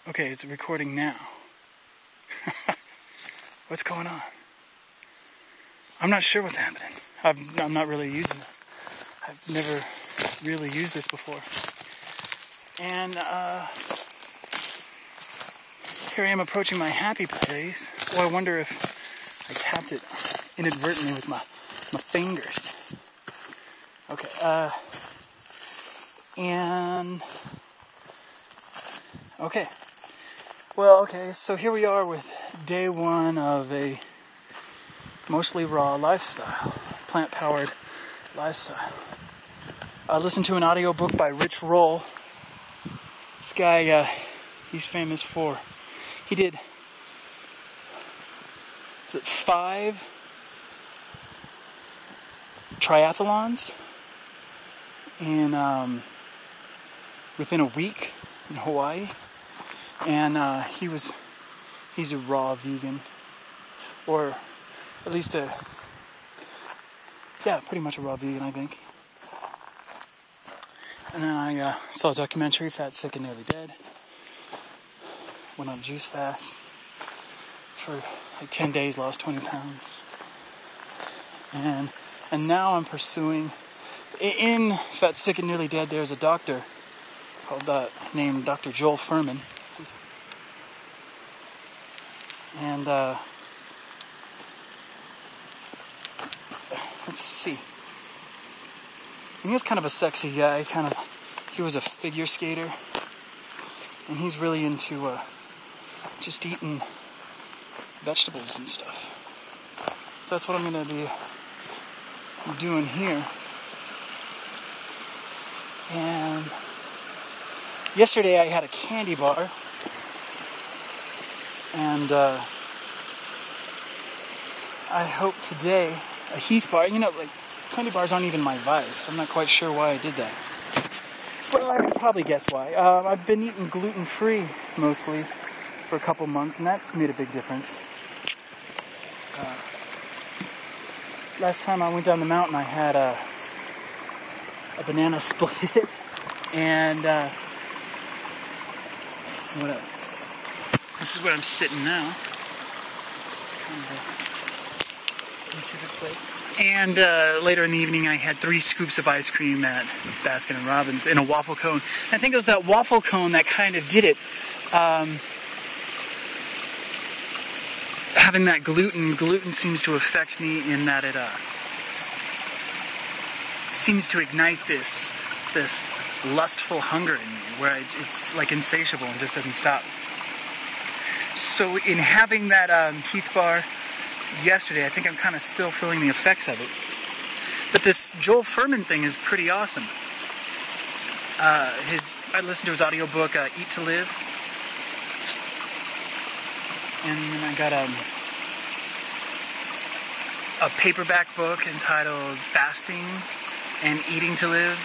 Okay, it's recording now. What's going on? I'm not sure what's happening. I'm not really using it. I've never really used this before. And here I am approaching my happy place. Oh, I wonder if I tapped it inadvertently with my fingers. Okay, okay. Well, okay, so here we are with day one of a mostly raw lifestyle, plant-powered lifestyle. I listened to an audiobook by Rich Roll. This guy, he's famous for, he did, was it 5 triathlons in, within a week in Hawaii. And he's a raw vegan, or at least pretty much a raw vegan, I think. And then I saw a documentary, Fat, Sick, and Nearly Dead. Went on a juice fast for like 10 days, lost 20 pounds. And now I'm pursuing, in Fat, Sick, and Nearly Dead, there's a doctor named Dr. Joel Fuhrman. And, let's see. And he was kind of a sexy guy, he was a figure skater. And he's really into, just eating vegetables and stuff. So that's what I'm going to be doing here. And yesterday I had a candy bar. And I hope today, a Heath bar, like candy bars aren't even my vice. I'm not quite sure why I did that. Well, I could probably guess why. I've been eating gluten-free mostly for a couple months, and that's made a big difference. Last time I went down the mountain, I had a banana split, and what else? This is where I'm sitting now. This is kind of a YouTube plate. And later in the evening, I had 3 scoops of ice cream at Baskin & Robbins in a waffle cone. I think it was that waffle cone that kind of did it. Having that gluten seems to affect me in that it seems to ignite this lustful hunger in me, where it's like insatiable and just doesn't stop. So in having that Heath bar yesterday, I think I'm kind of still feeling the effects of it. But this Joel Fuhrman thing is pretty awesome. I listened to his audiobook, Eat to Live. And then I got a paperback book entitled Fasting and Eating to Live.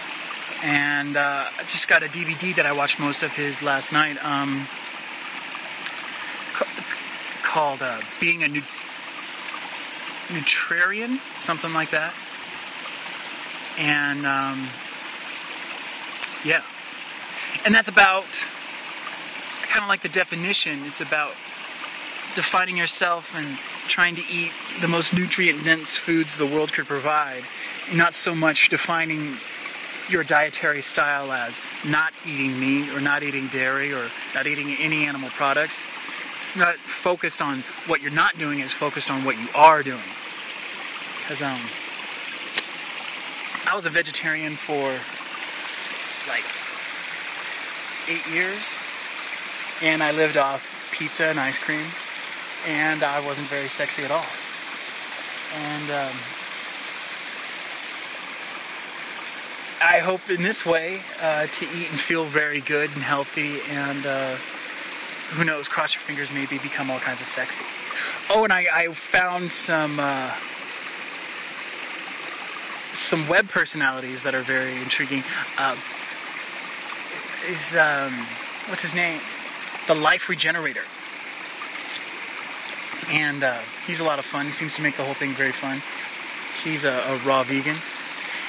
And I just got a DVD that I watched most of his last night. Called Being a Nutrarian, something like that. And and that's about, I kind of like the definition. It's about defining yourself and trying to eat the most nutrient-dense foods the world could provide, not so much defining your dietary style as not eating meat or not eating dairy or not eating any animal products. It's not focused on what you're not doing, it's focused on what you are doing. Because I was a vegetarian for like 8 years, and I lived off pizza and ice cream, and I wasn't very sexy at all. And I hope in this way to eat and feel very good and healthy, and who knows, cross your fingers, maybe become all kinds of sexy. Oh, and I found some web personalities that are very intriguing. What's his name? The Life Regenerator. And he's a lot of fun. He seems to make the whole thing very fun. He's a raw vegan.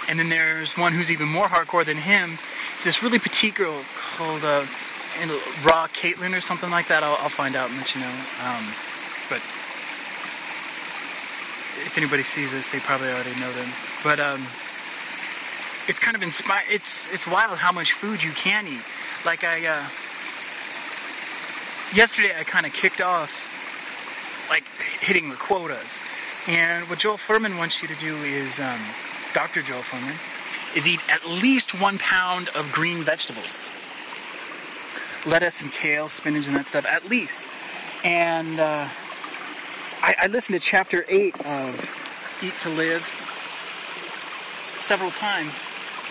And then there's one who's even more hardcore than him. It's this really petite girl called and Raw Caitlin or something like that. I'll find out and let you know. But if anybody sees this, they probably already know them. But it's kind of it's wild how much food you can eat. Like yesterday I kind of kicked off like hitting the quotas. And what Joel Fuhrman wants you to do is, Dr. Joel Fuhrman, is eat at least 1 pound of green vegetables. Lettuce and kale, spinach and that stuff, at least. And I listened to chapter 8 of Eat to Live several times.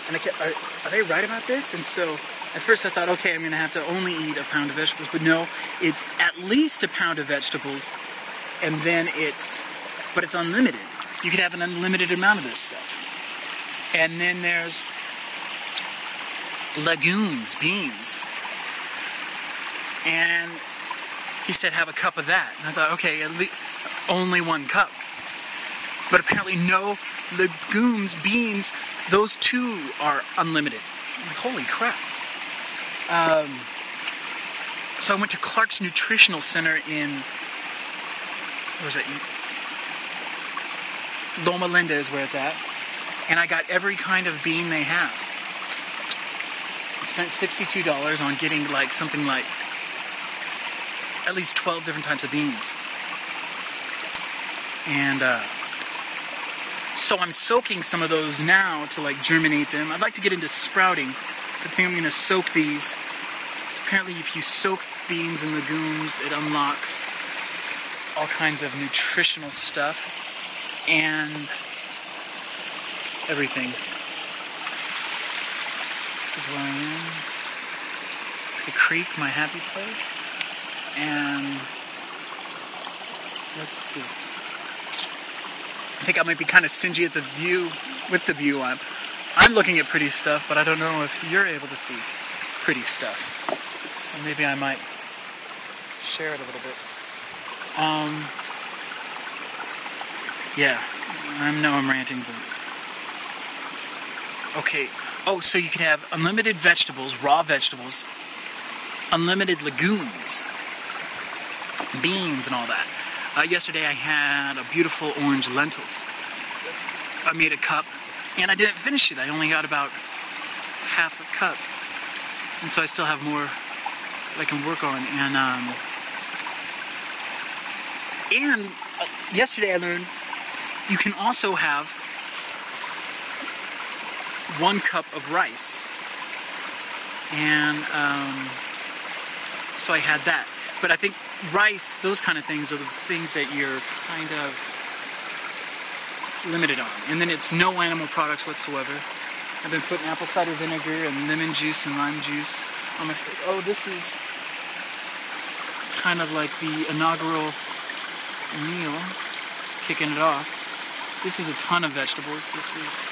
And I kept, are they right about this? And so at first I thought, okay, I'm going to have to only eat a pound of vegetables. But no, it's at least a pound of vegetables. And then but it's unlimited. You could have an unlimited amount of this stuff. And then there's legumes, beans. And he said have a cup of that. And I thought, okay, at least only 1 cup. But apparently no, legumes, beans, those two are unlimited. I'm like, holy crap. So I went to Clark's Nutritional Center in, where was it? Loma Linda is where it's at. And I got every kind of bean they have. I spent $62 on getting like something like at least 12 different types of beans. And so I'm soaking some of those now to like germinate them. I'd like to get into sprouting. I think I'm going to soak these. Because apparently if you soak beans and legumes, it unlocks all kinds of nutritional stuff. And everything. This is where I am. The creek, my happy place. And let's see. I think I might be kind of stingy at the view, with the view. I'm looking at pretty stuff, but I don't know if you're able to see pretty stuff. So maybe I might share it a little bit. Yeah, I know I'm ranting, but... Okay, so you can have unlimited vegetables, raw vegetables, unlimited legumes, beans and all that. Yesterday I had a beautiful orange lentils. I made a cup, and I didn't finish it. I only got about half a cup. And so I still have more that I can work on. And yesterday I learned you can also have 1 cup of rice. And so I had that. But I think rice, those kind of things are the things that you're kind of limited on. And then it's no animal products whatsoever. I've been putting apple cider vinegar and lemon juice and lime juice on my food. Oh, this is kind of like the inaugural meal, kicking it off. This is a ton of vegetables. This is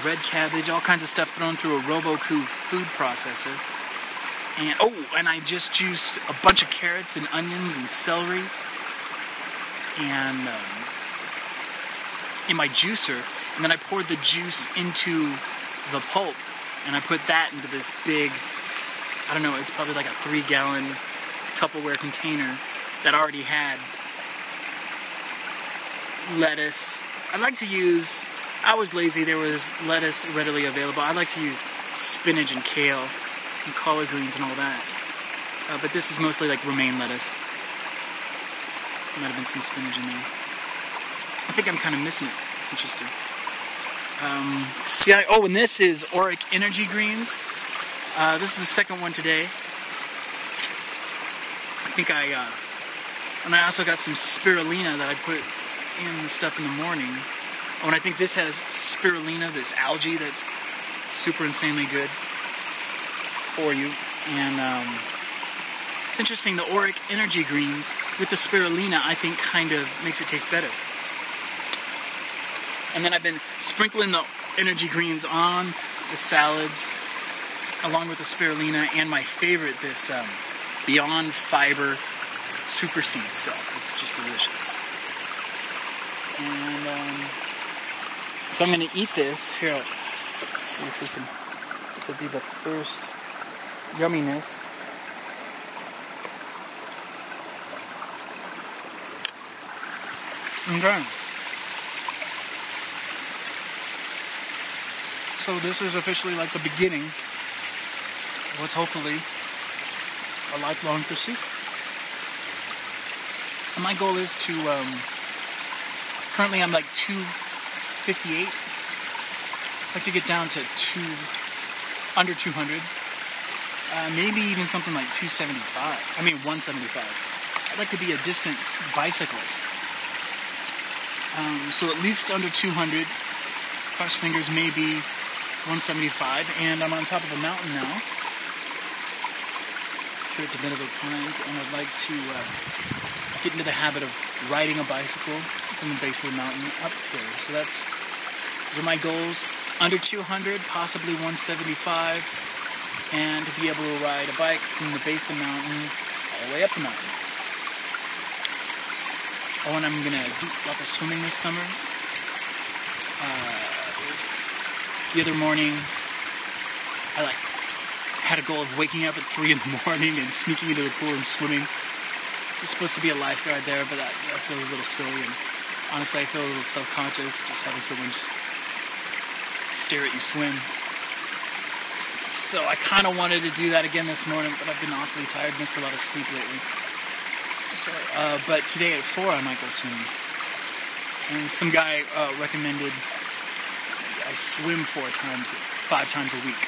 red cabbage, all kinds of stuff thrown through a Robocoo food processor. And I just juiced a bunch of carrots and onions and celery. And in my juicer. And then I poured the juice into the pulp. And I put that into this big, I don't know, it's probably like a 3-gallon Tupperware container that already had lettuce. I was lazy, there was lettuce readily available. I like to use spinach and kale and collard greens and all that. But this is mostly like romaine lettuce. Might have been some spinach in there. I think I'm kind of missing it. It's interesting. And this is Auric Energy Greens. This is the second one today. I think and I also got some spirulina that I put in the stuff in the morning. Oh, and I think this has spirulina, this algae that's super insanely good for you. And it's interesting, the Auric Energy Greens with the spirulina, I think, kind of makes it taste better. And then I've been sprinkling the energy greens on the salads, along with the spirulina, and my favorite, this Beyond Fiber Super Seed stuff. It's just delicious. And so I'm going to eat this. Here, let's see if we can. This will be the first yumminess. Okay. So this is officially like the beginning of what's hopefully a lifelong pursuit. And my goal is to, currently I'm like 258. I'd like to get down to under 200. Maybe even something like 175. I'd like to be a distance bicyclist. So at least under 200. Cross fingers, maybe 175. And I'm on top of a mountain now. Here at the Benedict Pines. And I'd like to get into the habit of riding a bicycle from the base of the mountain up there. So those are my goals. Under 200, possibly 175. And to be able to ride a bike from the base of the mountain all the way up the mountain. Oh, and I'm gonna do lots of swimming this summer. The other morning, I had a goal of waking up at 3 in the morning and sneaking into the pool and swimming. There's supposed to be a lifeguard there, but that feels a little silly. And honestly, I feel a little self-conscious just having someone just stare at you swim. So I kind of wanted to do that again this morning, but I've been awfully tired, missed a lot of sleep lately. But today at 4 I might go swimming. And some guy recommended I swim 5 times a week.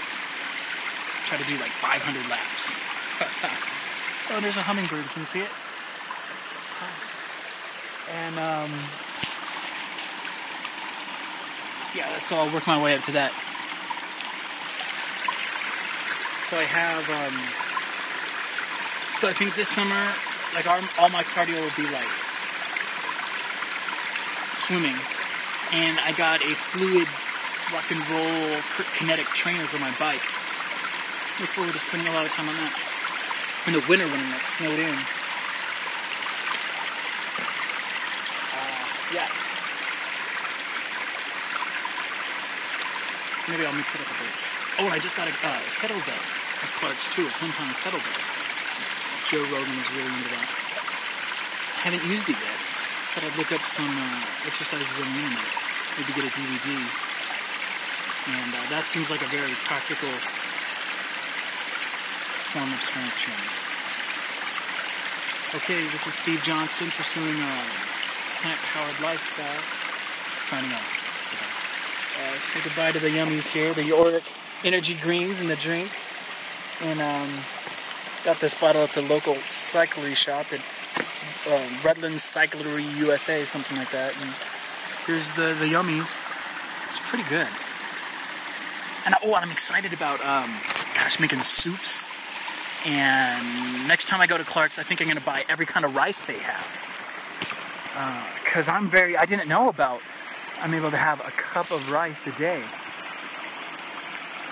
Try to do like 500 laps. Oh, there's a hummingbird. Can you see it? And yeah, so I'll work my way up to that. So I have so I think this summer, like all my cardio will be like swimming, and I got a fluid rock and roll kinetic trainer for my bike. Look forward to spending a lot of time on that in the winter when it snowed in. Yeah. Maybe I'll mix it up a bit. Oh, and I just got a kettlebell at Clark's too, a 10-pound kettlebell. Joe Rogan is really into that. I haven't used it yet. Thought I'd look up some exercises on the internet. Maybe get a DVD. And that seems like a very practical form of strength training. Okay, this is Steve Johnston pursuing a plant-powered lifestyle. Signing off. Say goodbye to the yummies here, the Ordic Energy Greens in the drink. And got this bottle at the local cyclery shop at Redlands Cyclery USA, something like that. And here's the yummies. It's pretty good. And I'm excited about making soups. And next time I go to Clark's, I think I'm going to buy every kind of rice they have. Because I didn't know about, I'm able to have a cup of rice a day.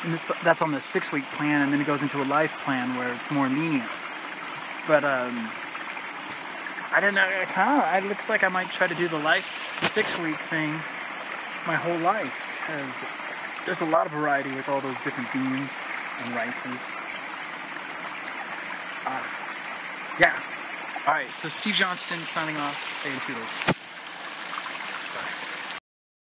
And that's on the 6-week plan, and then it goes into a life plan where it's more lenient. But, I don't know, it looks like I might try to do the 6-week thing my whole life. Because there's a lot of variety with all those different beans and rices. Yeah. Alright, so Steve Johnston signing off, saying toodles.